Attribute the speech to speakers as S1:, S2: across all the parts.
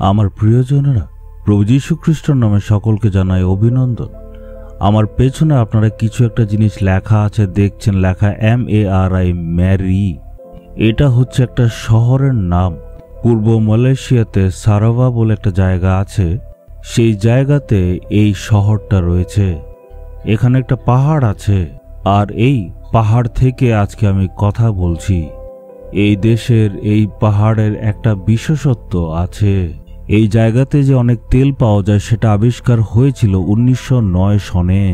S1: আমার প্রিয়জনেরা, প্রভু যীশু খ্রিস্টের নামে সকলকে জানাই অভিনন্দন। আমার পেছনে আপনারা কিছু একটা জিনিস লেখা আছে দেখছেন, লেখা MARI, ম্যারি। এটা হচ্ছে একটা শহরের নাম। পূর্ব মালয়েশিয়াতে সারাওয়া বলে একটা জায়গা আছে, সেই জায়গাতে এই শহরটা রয়েছে। এখানে একটা পাহাড় আছে, আর এই পাহাড় থেকে আজকে আমি কথা বলছি। এই দেশের এই পাহাড়ের একটা বিশেষত্ব আছে। এই জায়গাতে যে অনেক তেল পাওয়া যায় সেটা আবিষ্কার হয়েছিল 1909 সনে।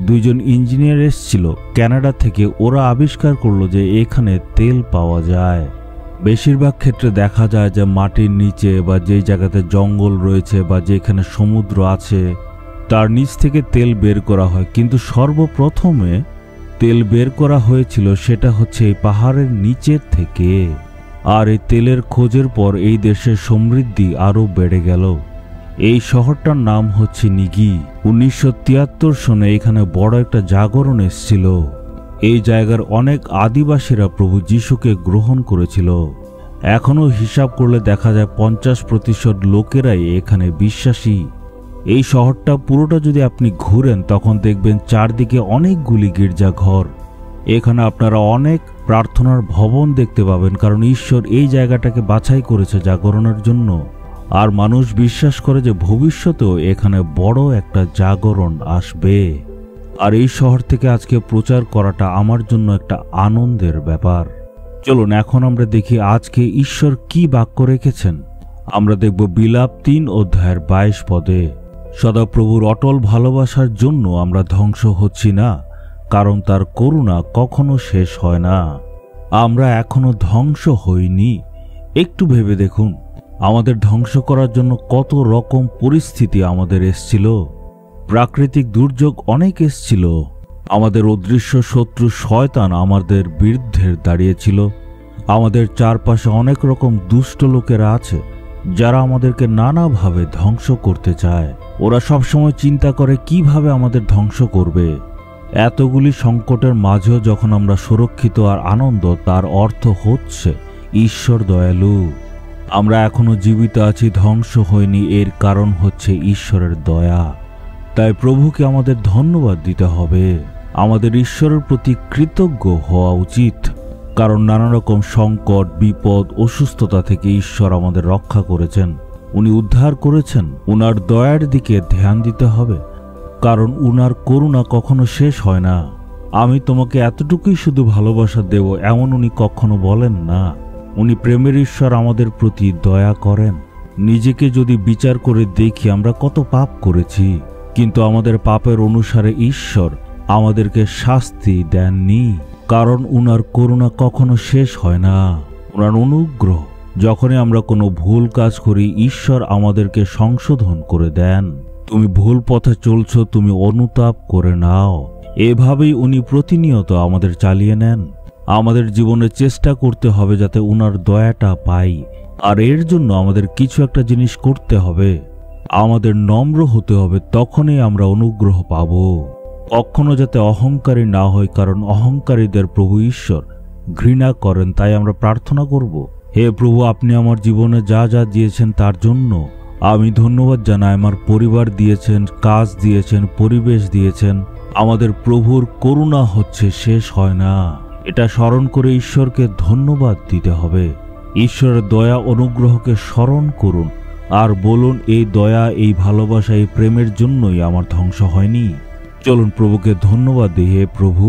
S1: দুইজন ইঞ্জিনিয়ার এসেছিল কানাডা থেকে, ওরা আবিষ্কার করলো যে এখানে তেল পাওয়া যায়। বেশিরভাগ ক্ষেত্রে দেখা যায় যে মাটির নিচে বা যেই জায়গাতে জঙ্গল রয়েছে বা যেখানে সমুদ্র আছে তার নিচ থেকে তেল বের করা হয়, কিন্তু সর্বপ্রথমে তেল বের করা হয়েছিল সেটা হচ্ছে এই পাহাড়ের নিচের থেকে। আর এই তেলের খোঁজের পর এই দেশের সমৃদ্ধি আরও বেড়ে গেল। এই শহরটার নাম হচ্ছে নিগি। 1973 সনে এখানে বড় একটা জাগরণ এসেছিল। এই জায়গার অনেক আদিবাসীরা প্রভু যীশুকে গ্রহণ করেছিল। এখনও হিসাব করলে দেখা যায় 50% লোকেরাই এখানে বিশ্বাসী। এই শহরটা পুরোটা যদি আপনি ঘুরেন তখন দেখবেন চারদিকে অনেকগুলি গির্জাঘর। এখানে আপনারা অনেক প্রার্থনার ভবন দেখতে পাবেন, কারণ ঈশ্বর এই জায়গাটাকে বাছাই করেছে জাগরণের জন্য। আর মানুষ বিশ্বাস করে যে ভবিষ্যতেও এখানে বড় একটা জাগরণ আসবে। আর এই শহর থেকে আজকে প্রচার করাটা আমার জন্য একটা আনন্দের ব্যাপার। চলুন এখন আমরা দেখি আজকে ঈশ্বর কি বাক্য রেখেছেন। আমরা দেখব বিলাপ 3 অধ্যায়ের 22 পদে। সদাপ্রভুর অটল ভালোবাসার জন্য আমরা ধ্বংস হচ্ছি না, কারণ তার করুণা কখনো শেষ হয় না। আমরা এখনো ধ্বংস হইনি। একটু ভেবে দেখুন, আমাদের ধ্বংস করার জন্য কত রকম পরিস্থিতি আমাদের এসছিল। প্রাকৃতিক দুর্যোগ অনেক এসছিল। আমাদের অদৃশ্য শত্রু শয়তান আমাদের বিরুদ্ধে দাঁড়িয়েছিল। আমাদের চারপাশে অনেক রকম দুষ্ট লোকেরা আছে যারা আমাদেরকে নানাভাবে ধ্বংস করতে চায়। ওরা সবসময় চিন্তা করে কিভাবে আমাদের ধ্বংস করবে। এতগুলি সংকটের মাঝেও যখন আমরা সুরক্ষিত আর আনন্দ, তার অর্থ হচ্ছে ঈশ্বর দয়ালু। আমরা এখনো জীবিত আছি, ধ্বংস হয়নি, এর কারণ হচ্ছে ঈশ্বরের দয়া। তাই প্রভুকে আমাদের ধন্যবাদ দিতে হবে। আমাদের ঈশ্বরের প্রতি কৃতজ্ঞ হওয়া উচিত, কারণ নানা রকম সংকট, বিপদ, অসুস্থতা থেকে ঈশ্বর আমাদের রক্ষা করেছেন। উনি উদ্ধার করেছেন। উনার দয়ার দিকে ধ্যান দিতে হবে, কারণ উনার করুণা কখনো শেষ হয় না। আমি তোমাকে এতটুকুই শুধু ভালোবাসা দেব, এমন উনি কখনো বলেন না। উনি প্রেমের ঈশ্বর, আমাদের প্রতি দয়া করেন। নিজেকে যদি বিচার করে দেখি আমরা কত পাপ করেছি, কিন্তু আমাদের পাপের অনুসারে ঈশ্বর আমাদেরকে শাস্তি দেননি, কারণ উনার করুণা কখনো শেষ হয় না। উনার অনুগ্রহ, যখনই আমরা কোনো ভুল কাজ করি ঈশ্বর আমাদেরকে সংশোধন করে দেন। তুমি ভুল পথে চলছো, তুমি অনুতাপ করে নাও। এভাবেই উনি প্রতিনিয়ত আমাদের চালিয়ে নেন। আমাদের জীবনে চেষ্টা করতে হবে যাতে উনার দয়াটা পাই। আর এর জন্য আমাদের কিছু একটা জিনিস করতে হবে। আমাদের নম্র হতে হবে, তখনই আমরা অনুগ্রহ পাব। কখনো যাতে অহংকারী না হয়, কারণ অহংকারীদের প্রভু ঈশ্বর ঘৃণা করেন। তাই আমরা প্রার্থনা করব, হে প্রভু, আপনি আমার জীবনে যা যা দিয়েছেন তার জন্য আমি ধন্যবাদ জানাই। আমার পরিবার দিয়েছেন, কাজ দিয়েছেন, পরিবেশ দিয়েছেন। আমাদের প্রভুর করুণা হচ্ছে, শেষ হয় না। এটা স্মরণ করে ঈশ্বরকে ধন্যবাদ দিতে হবে। ঈশ্বরের দয়া অনুগ্রহকে স্মরণ করুন আর বলুন, এই দয়া, এই ভালোবাসা, এই প্রেমের জন্যই আমার ধ্বংস হয়নি। চলুন প্রভুকে ধন্যবাদ দিই। হে প্রভু,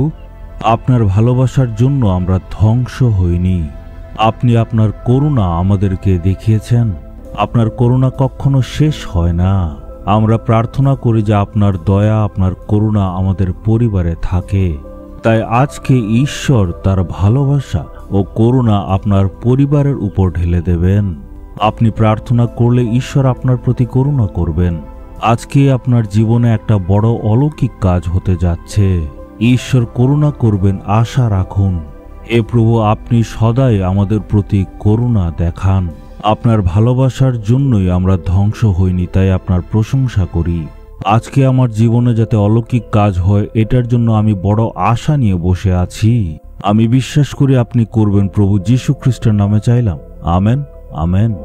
S1: আপনার ভালোবাসার জন্য আমরা ধ্বংস হইনি। আপনি আপনার করুণা আমাদেরকে দেখিয়েছেন। আপনার করুণা কখনো শেষ হয় না। আমরা প্রার্থনা করি যে আপনার দয়া, আপনার করুণা আমাদের পরিবারে থাকে। তাই আজকে ঈশ্বর তার ভালোবাসা ও করুণা আপনার পরিবারের উপর ঢেলে দেবেন। আপনি প্রার্থনা করলে ঈশ্বর আপনার প্রতি করুণা করবেন। আজকে আপনার জীবনে একটা বড় অলৌকিক কাজ হতে যাচ্ছে। ঈশ্বর করুণা করবেন, আশা রাখুন। হে প্রভু, আপনি সদাই আমাদের প্রতি করুণা দেখান। আপনার ভালোবাসার জন্যই আমরা ধ্বংস হইনি, তাই আপনার প্রশংসা করি। আজকে আমার জীবনে যাতে অলৌকিক কাজ হয় এটার জন্য আমি বড় আশা নিয়ে বসে আছি। আমি বিশ্বাস করি আপনি করবেন। প্রভু যীশু খ্রিস্টের নামে চাইলাম, আমেন, আমেন।